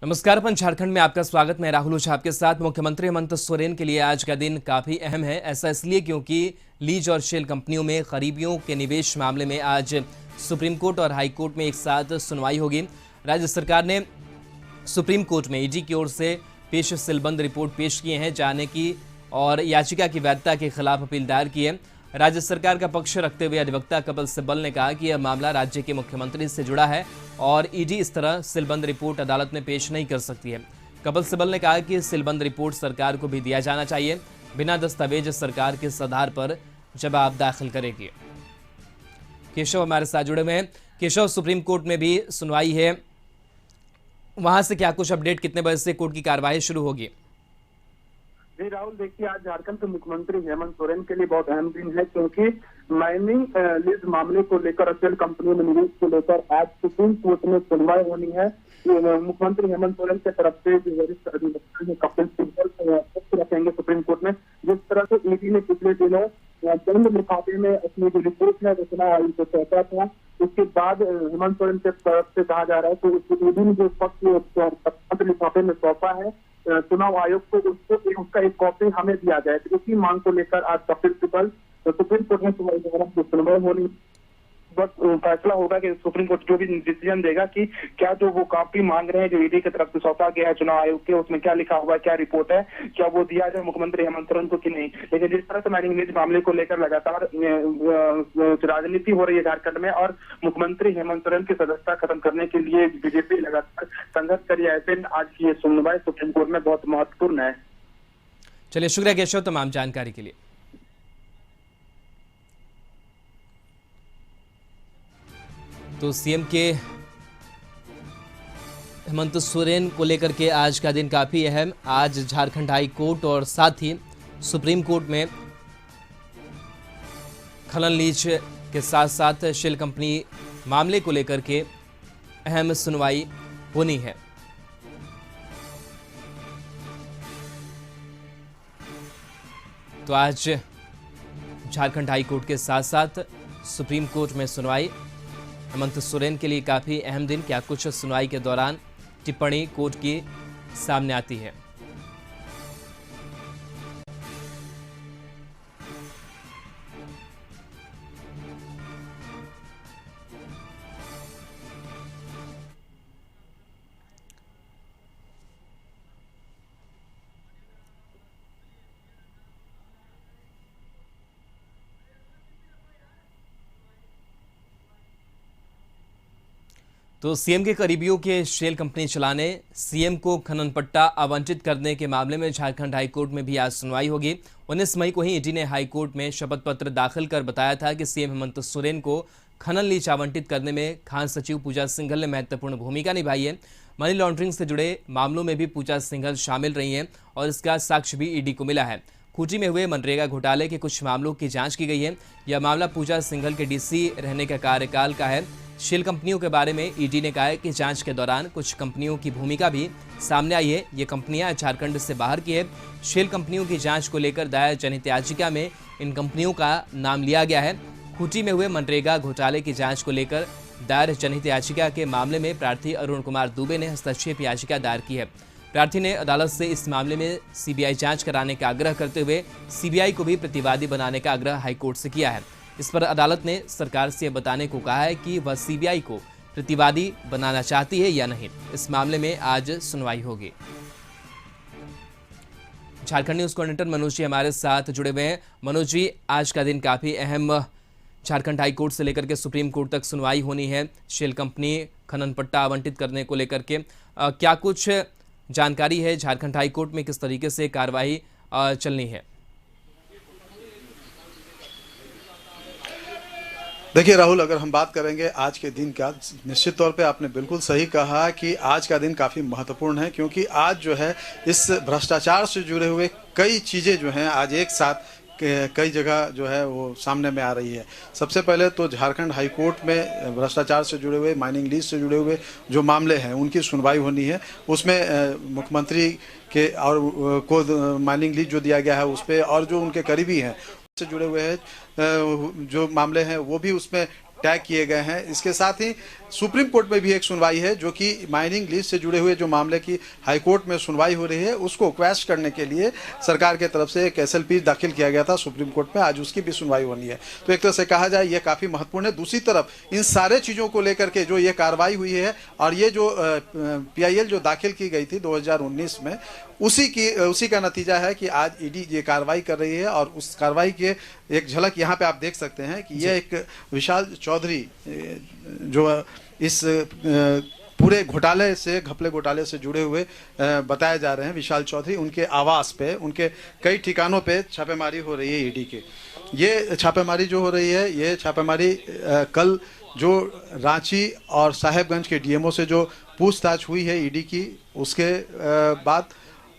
नमस्कार। अपन झारखंड में आपका स्वागत। मैं राहुल ओझा आपके साथ। मुख्यमंत्री हेमंत सोरेन के लिए आज का दिन काफी अहम है। ऐसा इसलिए क्योंकि लीज और शेल कंपनियों में गरीबियों के निवेश मामले में आज सुप्रीम कोर्ट और हाई कोर्ट में एक साथ सुनवाई होगी। राज्य सरकार ने सुप्रीम कोर्ट में ईडी की ओर से पेश सीलबंद रिपोर्ट पेश किए हैं जाने की और याचिका की वैधता के खिलाफ अपील दायर की है। राज्य सरकार का पक्ष रखते हुए अधिवक्ता कपिल सिब्बल ने कहा कि यह मामला राज्य के मुख्यमंत्री से जुड़ा है और ईडी इस तरह सीलबंद रिपोर्ट अदालत में पेश नहीं कर सकती है। कपिल सिब्बल ने कहा कि सीलबंद रिपोर्ट सरकार को भी दिया जाना चाहिए। बिना दस्तावेज सरकार किस आधार पर जवाब दाखिल करेगी। केशव हमारे साथ जुड़े हुए हैं। केशव, सुप्रीम कोर्ट में भी सुनवाई है, वहां से क्या कुछ अपडेट, कितने बजे से कोर्ट की कार्यवाही शुरू होगी? जी राहुल, देखिए आज झारखंड के मुख्यमंत्री हेमंत सोरेन के लिए बहुत अहम दिन है क्योंकि माइनिंग लीज मामले को लेकर शेल कंपनियों में निवेश को लेकर आज सुप्रीम कोर्ट में सुनवाई होनी है। मुख्यमंत्री हेमंत सोरेन की तरफ से जो वरिष्ठ अधिवक्ता कपिल सिब्बल रखेंगे सुप्रीम कोर्ट में। जिस तरह से ईडी ने पिछले दिनों चंद लिफाफे में अपनी जो रिपोर्ट है रचना आयोग को सौंपा था, उसके बाद हेमंत सोरेन के तरफ से कहा जा रहा है कि ईडी ने जो पत्र लिफाफे में सौंपा है चुनाव आयोग को, उसको उसका एक कॉपी हमें दिया जाए। तो इसी मांग को लेकर आज कपिल सिब्बल सुप्रीम कोर्ट में सुनवाई होनी। बस फैसला होगा कि सुप्रीम कोर्ट जो भी डिसीजन देगा कि क्या जो वो कॉपी मांग रहे हैं जो ईडी की तरफ से सौंपा गया है चुनाव आयोग के, उसमें क्या लिखा हुआ है, क्या रिपोर्ट है, क्या वो दिया जाए मुख्यमंत्री हेमंत सोरेन को कि नहीं। लेकिन जिस तरह से माइनिंग लीज मामले को लेकर लगातार राजनीति हो रही है झारखंड में और मुख्यमंत्री हेमंत सोरेन की सदस्यता खत्म करने के लिए बीजेपी लगातार संघर्ष करी है, ऐसे आज की ये सुनवाई सुप्रीम कोर्ट में बहुत महत्वपूर्ण है। चलिए, शुक्रिया केशव तमाम जानकारी के लिए। तो सीएम के हेमंत सोरेन को लेकर के आज का दिन काफी अहम। आज झारखंड हाई कोर्ट और साथ ही सुप्रीम कोर्ट में खनन लीज के साथ साथ शेल कंपनी मामले को लेकर के अहम सुनवाई होनी है। तो आज झारखंड हाई कोर्ट के साथ साथ सुप्रीम कोर्ट में सुनवाई। हेमंत सोरेन के लिए काफी अहम दिन। क्या कुछ सुनवाई के दौरान टिप्पणी कोर्ट की सामने आती है? तो सीएम के करीबियों के शेल कंपनी चलाने, सीएम को खनन पट्टा आवंटित करने के मामले में झारखंड हाईकोर्ट में भी आज सुनवाई होगी। 19 मई को ही ईडी ने हाईकोर्ट में शपथ पत्र दाखिल कर बताया था कि सीएम हेमंत सोरेन को खनन लीज आवंटित करने में खान सचिव पूजा सिंघल ने महत्वपूर्ण भूमिका निभाई है। मनी लॉन्ड्रिंग से जुड़े मामलों में भी पूजा सिंघल शामिल रही हैं और इसका साक्ष्य भी ईडी को मिला है। खूंटी में हुए मनरेगा घोटाले के कुछ मामलों की जांच की गई है। यह मामला पूजा सिंघल के डीसी रहने के कार्यकाल का है। शेल कंपनियों के बारे में ईडी ने कहा है कि जांच के दौरान कुछ कंपनियों की भूमिका भी सामने आई है। ये कंपनियां झारखंड से बाहर की है। शेल कंपनियों की जांच को लेकर दायर जनहित याचिका में इन कंपनियों का नाम लिया गया है। खूंटी में हुए मनरेगा घोटाले की जांच को लेकर दायर जनहित याचिका के मामले में प्रार्थी अरुण कुमार दुबे ने हस्तक्षेप याचिका दायर की है। प्रार्थी ने अदालत से इस मामले में सीबीआई जांच कराने का आग्रह करते हुए सीबीआई को भी प्रतिवादी बनाने का आग्रह हाईकोर्ट से किया है। इस पर अदालत ने सरकार से बताने को कहा है कि वह सीबीआई को प्रतिवादी बनाना चाहती है या नहीं। इस मामले में आज सुनवाई होगी। झारखंड न्यूज कोऑर्डिनेटर मनोज जी हमारे साथ जुड़े हुए हैं। मनोज जी, आज का दिन काफी अहम। झारखंड हाई कोर्ट से लेकर के सुप्रीम कोर्ट तक सुनवाई होनी है शेल कंपनी खनन पट्टा आवंटित करने को लेकर के। क्या कुछ जानकारी है झारखंड हाई कोर्ट में, किस तरीके से कार्रवाई चलनी है? देखिए राहुल, अगर हम बात करेंगे आज के दिन का, निश्चित तौर पे आपने बिल्कुल सही कहा कि आज का दिन काफ़ी महत्वपूर्ण है क्योंकि आज जो है इस भ्रष्टाचार से जुड़े हुए कई चीज़ें जो हैं आज एक साथ कई जगह जो है वो सामने में आ रही है। सबसे पहले तो झारखंड हाई कोर्ट में भ्रष्टाचार से जुड़े हुए, माइनिंग लीज से जुड़े हुए जो मामले हैं उनकी सुनवाई होनी है। उसमें मुख्यमंत्री के और को माइनिंग लीज जो दिया गया है उस पर और जो उनके करीबी हैं से जुड़े हुए हैं जो मामले हैं वो भी उसमें टैग किए गए हैं। इसके साथ ही सुप्रीम कोर्ट में भी एक सुनवाई है, जो कि माइनिंग लीज से जुड़े हुए जो मामले की हाई कोर्ट में सुनवाई हो रही है, उसको क्वैश करने के लिए सरकार के तरफ से एक SLP दाखिल किया गया था सुप्रीम कोर्ट में। आज उसकी भी सुनवाई होनी है। तो एक तरह से कहा जाए ये काफ़ी महत्वपूर्ण है। दूसरी तरफ इन सारे चीज़ों को लेकर के जो ये कार्रवाई हुई है और ये जो PIL जो दाखिल की गई थी 2019 में, उसी का नतीजा है कि आज ED ये कार्रवाई कर रही है। और उस कार्रवाई के एक झलक यहाँ पे आप देख सकते हैं कि ये एक विशाल चौधरी जो इस पूरे घोटाले से, घपले घोटाले से जुड़े हुए बताए जा रहे हैं। विशाल चौधरी, उनके आवास पे, उनके कई ठिकानों पे छापेमारी हो रही है ED के। ये छापेमारी जो हो रही है, ये छापेमारी कल जो रांची और साहेबगंज के DMO से जो पूछताछ हुई है ED की, उसके बाद,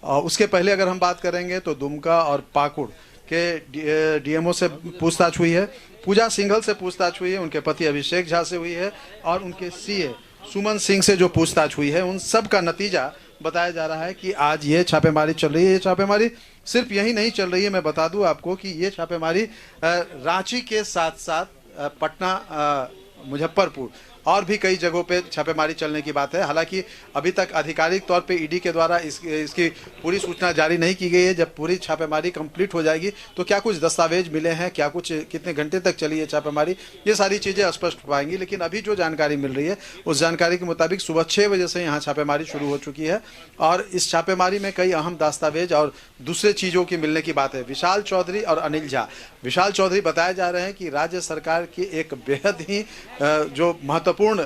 उसके पहले अगर हम बात करेंगे तो दुमका और पाकुड़ के DMO से पूछताछ हुई है। पूजा सिंघल से पूछताछ हुई है, उनके पति अभिषेक झा से हुई है, और उनके CA सुमन सिंह से जो पूछताछ हुई है, उन सब का नतीजा बताया जा रहा है कि आज ये छापेमारी चल रही है। ये छापेमारी सिर्फ यही नहीं चल रही है, मैं बता दूं आपको कि ये छापेमारी रांची के साथ साथ पटना, मुजफ्फरपुर और भी कई जगहों पे छापेमारी चलने की बात है। हालांकि अभी तक आधिकारिक तौर पे ED के द्वारा इसकी पूरी सूचना जारी नहीं की गई है। जब पूरी छापेमारी कंप्लीट हो जाएगी तो क्या कुछ दस्तावेज मिले हैं, क्या कुछ, कितने घंटे तक चली है छापेमारी, ये सारी चीज़ें स्पष्ट हो पाएंगी। लेकिन अभी जो जानकारी मिल रही है, उस जानकारी के मुताबिक सुबह 6 बजे से यहाँ छापेमारी शुरू हो चुकी है और इस छापेमारी में कई अहम दस्तावेज और दूसरे चीज़ों की मिलने की बात है। विशाल चौधरी और अनिल झा, विशाल चौधरी बताए जा रहे हैं कि राज्य सरकार की एक बेहद ही जो महत्वपूर्ण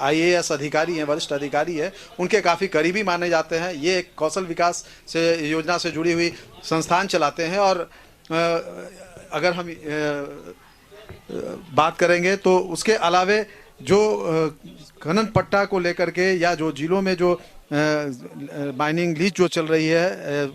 IAS अधिकारी हैं, वरिष्ठ अधिकारी है, उनके काफ़ी करीबी माने जाते हैं। ये एक कौशल विकास से योजना से जुड़ी हुई संस्थान चलाते हैं। और अगर हम बात करेंगे तो उसके अलावे जो खनन पट्टा को लेकर के या जो जिलों में जो माइनिंग लीज जो चल रही है,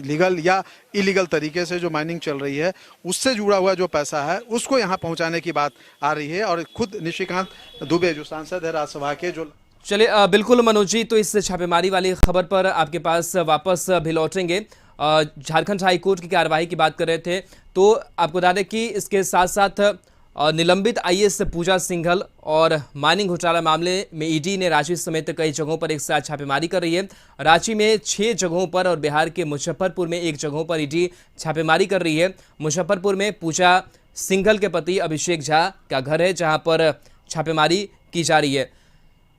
लीगल या इलीगल तरीके से जो माइनिंग चल रही है, उससे जुड़ा हुआ जो पैसा है उसको यहाँ पहुँचाने की बात आ रही है। और खुद निशिकांत दुबे जो सांसद है राज्यसभा के, जो चलिए बिल्कुल मनोज जी, तो इस छापेमारी वाली खबर पर आपके पास वापस भी लौटेंगे। झारखंड हाई कोर्ट की कार्रवाई की बात कर रहे थे, तो आपको बता दें कि इसके साथ साथ निलंबित IAS पूजा सिंघल और माइनिंग घोटाला मामले में ED ने रांची समेत कई जगहों पर एक साथ छापेमारी कर रही है। रांची में 6 जगहों पर और बिहार के मुजफ्फरपुर में 1 जगहों पर ED छापेमारी कर रही है। मुजफ्फरपुर में पूजा सिंघल के पति अभिषेक झा का घर है, जहां पर छापेमारी की जा रही है।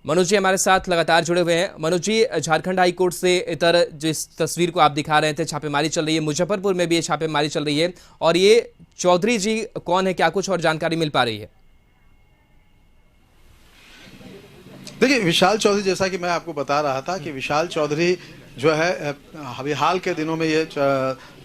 मनोज जी हमारे साथ लगातार जुड़े हुए हैं। मनोज जी, झारखंड हाई कोर्ट से इतर जिस तस्वीर को आप दिखा रहे थे, छापेमारी चल रही है, मुजफ्फरपुर में भी ये छापेमारी चल रही है, और ये चौधरी जी कौन है, क्या कुछ और जानकारी मिल पा रही है? देखिए, विशाल चौधरी, जैसा कि मैं आपको बता रहा था कि विशाल चौधरी जो है अभी हाल के दिनों में ये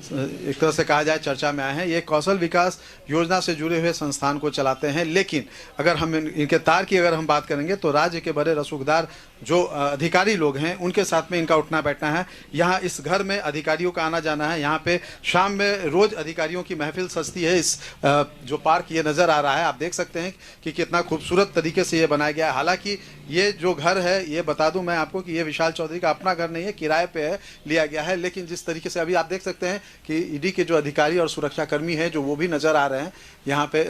एक तरह से कहा जाए चर्चा में आए हैं। ये कौशल विकास योजना से जुड़े हुए संस्थान को चलाते हैं। लेकिन अगर हम इनके तार की अगर हम बात करेंगे तो राज्य के बड़े रसूखदार जो अधिकारी लोग हैं, उनके साथ में इनका उठना बैठना है। यहाँ इस घर में अधिकारियों का आना जाना है। यहाँ पे शाम में रोज अधिकारियों की महफिल सजती है। इस जो पार्क ये नज़र आ रहा है, आप देख सकते हैं कि कितना खूबसूरत तरीके से ये बनाया गया है। हालांकि ये जो घर है, ये बता दूं मैं आपको कि ये विशाल चौधरी का अपना घर नहीं है, किराए पे है, लिया गया है। लेकिन जिस तरीके से अभी आप देख सकते हैं कि ED के जो अधिकारी और सुरक्षाकर्मी हैं, जो वो भी नज़र आ रहे हैं यहाँ पे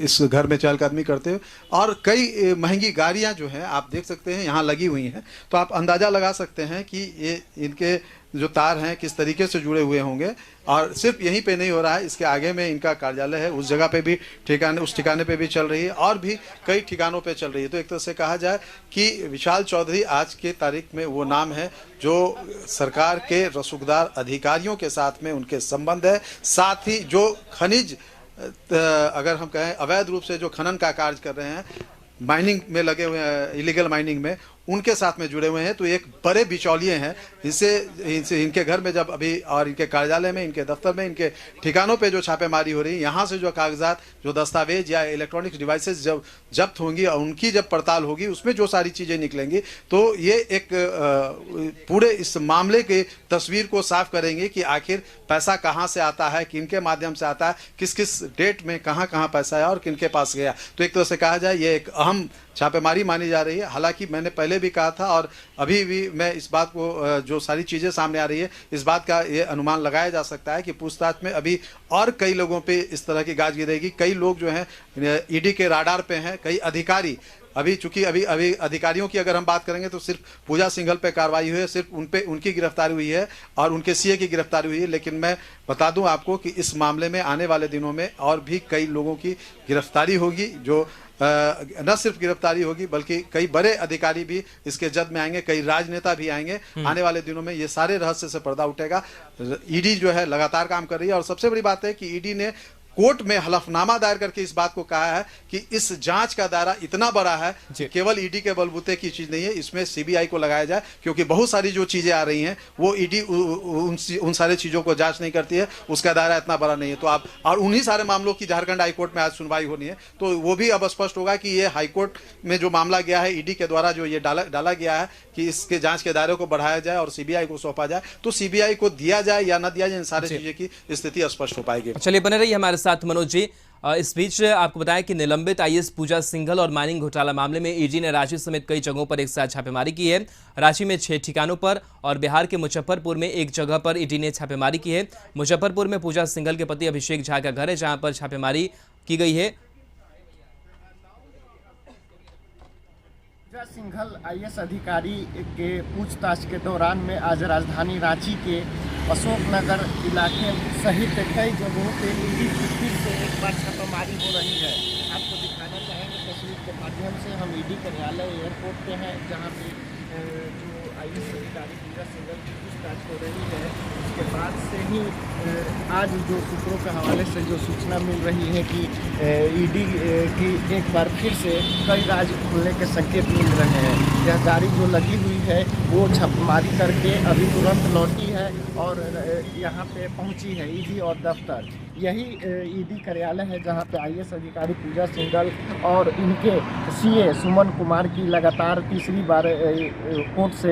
इस घर में चहलकदमी करते हुए, और कई महंगी गाड़ियाँ जो हैं आप देख सकते हैं यहाँ लगी हुई हैं। तो आप अंदाज़ा लगा सकते हैं कि ये इनके जो तार हैं किस तरीके से जुड़े हुए होंगे। और सिर्फ यहीं पे नहीं हो रहा है, इसके आगे में इनका कार्यालय है, उस जगह पे भी उस ठिकाने पे भी चल रही है, और भी कई ठिकानों पे चल रही है। तो एक तरह से कहा जाए कि विशाल चौधरी आज के तारीख में वो नाम है जो सरकार के रसूखदार अधिकारियों के साथ में उनके संबंध है। साथ ही जो खनिज, अगर हम कहें अवैध रूप से जो खनन का कार्य कर रहे हैं, माइनिंग में लगे हुए हैं, इलीगल माइनिंग में, उनके साथ में जुड़े हुए हैं। तो एक बड़े बिचौलिए हैं। इनसे इनके घर में जब अभी, और इनके कार्यालय में, इनके दफ्तर में, इनके ठिकानों पे जो छापेमारी हो रही है, यहाँ से जो कागजात, जो दस्तावेज या इलेक्ट्रॉनिक्स डिवाइसेस जब जब्त होंगी और उनकी जब पड़ताल होगी, उसमें जो सारी चीज़ें निकलेंगी, तो ये एक पूरे इस मामले की तस्वीर को साफ करेंगे कि आखिर पैसा कहाँ से आता है, किनके माध्यम से आता है, किस किस डेट में कहाँ कहाँ पैसा है और किनके पास गया। तो एक तरह से कहा जाए ये एक अहम छापेमारी मानी जा रही है। हालांकि मैंने पहले भी कहा था और अभी भी मैं इस बात को, जो सारी चीज़ें सामने आ रही है, इस बात का ये अनुमान लगाया जा सकता है कि पूछताछ में अभी और कई लोगों पे इस तरह की गाज गिरेगी। कई लोग जो हैं ईडी के राडार पे हैं, कई अधिकारी। अभी चूंकि अभी अधिकारियों की अगर हम बात करेंगे तो सिर्फ पूजा सिंघल पे कार्रवाई हुई है, सिर्फ उन पे उनकी गिरफ्तारी हुई है और उनके सीए की गिरफ्तारी हुई है। लेकिन मैं बता दूं आपको कि इस मामले में आने वाले दिनों में और भी कई लोगों की गिरफ्तारी होगी, जो न सिर्फ गिरफ्तारी होगी बल्कि कई बड़े अधिकारी भी इसके जद में आएंगे, कई राजनेता भी आएंगे। आने वाले दिनों में ये सारे रहस्य से पर्दा उठेगा। ईडी जो है लगातार काम कर रही है और सबसे बड़ी बात है कि ईडी ने कोर्ट में हलफनामा दायर करके इस बात को कहा है कि इस जांच का दायरा इतना बड़ा है, केवल ईडी के बलबूते की चीज नहीं है, इसमें सीबीआई को लगाया जाए, क्योंकि बहुत सारी जो चीजें आ रही हैं वो ईडी उन सारे चीजों को जांच नहीं करती है, उसका दायरा इतना बड़ा नहीं है। तो आप और उन्हीं सारे मामलों की झारखंड हाईकोर्ट में आज सुनवाई होनी है, तो वो भी अब स्पष्ट होगा कि ये हाईकोर्ट में जो मामला गया है ईडी के द्वारा, जो ये डाला गया है कि इसके जांच के दायरे को बढ़ाया जाए और सीबीआई को सौंपा जाए, तो सीबीआई को दिया जाए या न दिया जाए, इन सारी चीजें की स्थिति स्पष्ट हो पाएगी। चलिए बने रहिए हमारे साथ मनोज जी। इस बीच आपको बताएं कि निलंबित आईएएस पूजा सिंघल और माइनिंग घोटाला मामले में ईडी ने रांची समेत कई जगहों पर एक साथ छापेमारी की है। रांची में 6 ठिकानों पर और बिहार के मुजफ्फरपुर में एक जगह पर ईडी ने छापेमारी की है। मुजफ्फरपुर में पूजा सिंघल के पति अभिषेक झा का घर है, जहां पर छापेमारी की गई है। पूजा सिंघल आईएएस अधिकारी के पूछताछ के दौरान में आज राजधानी रांची के अशोकनगर इलाके सहित कई जगहों पे ईडी की फिर से एक बार छापेमारी हो रही है। आपको दिखाना चाहेंगे तस्वीर के माध्यम से। हम ईडी कार्यालय एयरपोर्ट पे हैं, जहां पे जो आईएएस अधिकारी पूजा सिंघल की पूछताछ हो रही है, उसके बाद से ही आज जो सूत्रों के हवाले से जो सूचना मिल रही है कि ईडी की एक बार फिर से कई राज खुलने के संकेत मिल रहे हैं। यह गाड़ी जो लगी हुई है वो छापेमारी करके अभी तुरंत लौटी है और यहाँ पे पहुँची है ईडी और दफ्तर। यही ईडी कार्यालय है जहाँ पे आईएएस अधिकारी पूजा सिंघल और इनके सीए सुमन कुमार की लगातार तीसरी बार कोर्ट से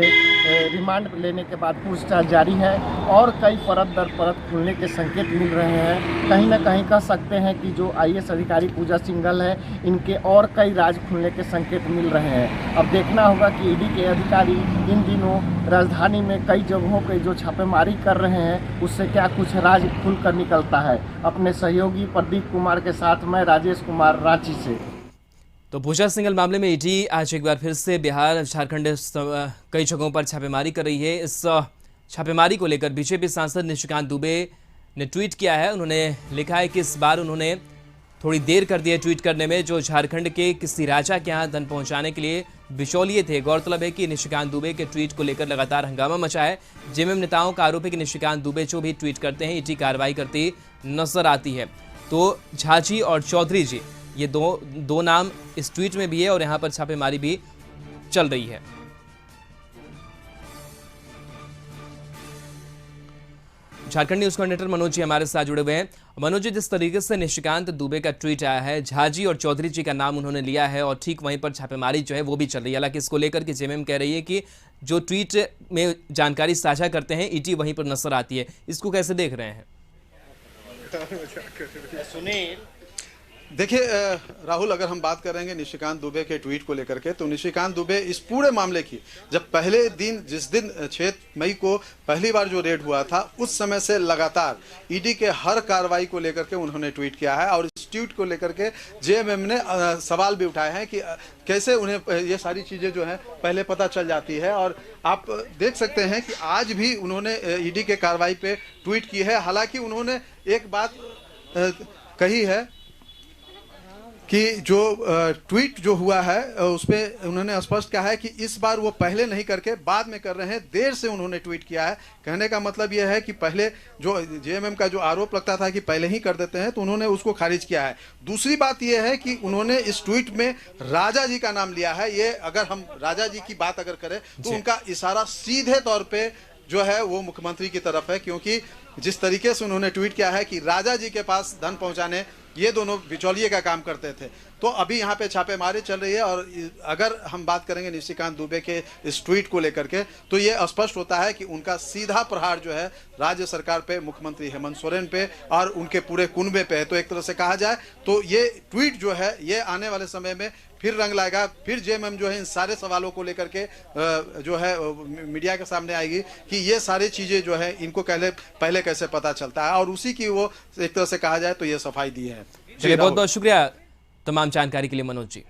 रिमांड लेने के बाद पूछताछ जारी है और कई परत दर परत खुलने के संकेत मिल रहे हैं। कहीं ना कहीं कह सकते हैं कि जो आईएएस अधिकारी पूजा सिंघल है, इनके और कई राज खुलने के संकेत मिल रहे हैं। अब देखना होगा कि ईडी के अधिकारी इन दिनों राजधानी में कई जगहों पे जो छापेमारी कर रहे हैं, उससे क्या कुछ राज खुल कर निकलता है। अपने सहयोगी प्रदीप कुमार के साथ मैं राजेश कुमार, रांची से। तो पूजा सिंघल मामले में ईडी आज एक बार फिर से बिहार झारखंड कई जगहों पर छापेमारी कर रही है। इस छापेमारी को लेकर बीजेपी सांसद निशिकांत दुबे ने ट्वीट किया है। उन्होंने लिखा है कि इस बार उन्होंने थोड़ी देर कर दी है ट्वीट करने में, जो झारखंड के किसी राजा के यहाँ धन पहुँचाने के लिए बिचौलिए थे। गौरतलब है कि निशिकांत दुबे के ट्वीट को लेकर लगातार हंगामा मचा है। जेएमएम नेताओं का आरोप है कि निशिकांत दुबे जो भी ट्वीट करते हैं ईडी कार्रवाई करती नजर आती है। तो झाजी और चौधरी जी, ये दो नाम इस ट्वीट में भी है और यहाँ पर छापेमारी भी चल रही है। झारखंड न्यूज कोऑर्डिनेटर मनोज जी हमारे साथ जुड़े हुए हैं। मनोज जी, जिस तरीके से निशिकांत दुबे का ट्वीट आया है, झाजी और चौधरी जी का नाम उन्होंने लिया है और ठीक वहीं पर छापेमारी जो है वो भी चल रही है। हालांकि इसको लेकर के जेएमएम कह रही है कि जो ट्वीट में जानकारी साझा करते हैं ईडी वहीं पर नजर आती है। इसको कैसे देख रहे हैं? सुनील, देखिए राहुल, अगर हम बात करेंगे निशिकांत दुबे के ट्वीट को लेकर के, तो निशिकांत दुबे इस पूरे मामले की जब पहले दिन, जिस दिन 6 मई को पहली बार जो रेड हुआ था, उस समय से लगातार ईडी के हर कार्रवाई को लेकर के उन्होंने ट्वीट किया है और इस ट्वीट को लेकर के जेएमएम ने सवाल भी उठाए हैं कि कैसे उन्हें ये सारी चीज़ें जो हैं पहले पता चल जाती है। और आप देख सकते हैं कि आज भी उन्होंने ईडी के कार्रवाई पे ट्वीट की है। हालांकि उन्होंने एक बात कही है कि जो ट्वीट जो हुआ है उसमें उन्होंने स्पष्ट कहा है कि इस बार वो पहले नहीं करके बाद में कर रहे हैं, देर से उन्होंने ट्वीट किया है। कहने का मतलब यह है कि पहले जो जेएमएम का जो आरोप लगता था कि पहले ही कर देते हैं, तो उन्होंने उसको खारिज किया है। दूसरी बात यह है कि उन्होंने इस ट्वीट में राजा जी का नाम लिया है। ये अगर हम राजा जी की बात अगर करें तो उनका इशारा सीधे तौर पर जो है वो मुख्यमंत्री की तरफ है, क्योंकि जिस तरीके से उन्होंने ट्वीट किया है कि राजा जी के पास धन पहुंचाने ये दोनों बिचौलिए का काम करते थे। तो अभी यहाँ पे छापेमारी चल रही है और अगर हम बात करेंगे निशिकांत दुबे के इस ट्वीट को लेकर के, तो ये स्पष्ट होता है कि उनका सीधा प्रहार जो है राज्य सरकार पे, मुख्यमंत्री हेमंत सोरेन पे और उनके पूरे कुनबे पे है। तो एक तरह से कहा जाए तो ये ट्वीट जो है ये आने वाले समय में फिर रंग लाएगा, फिर जेएमएम जो है इन सारे सवालों को लेकर के जो है मीडिया के सामने आएगी कि ये सारी चीजें जो है इनको पहले कैसे पता चलता है, और उसी की वो एक तरह से कहा जाए तो ये सफाई दी है। चलिए, बहुत बहुत शुक्रिया तमाम जानकारी के लिए मनोज जी।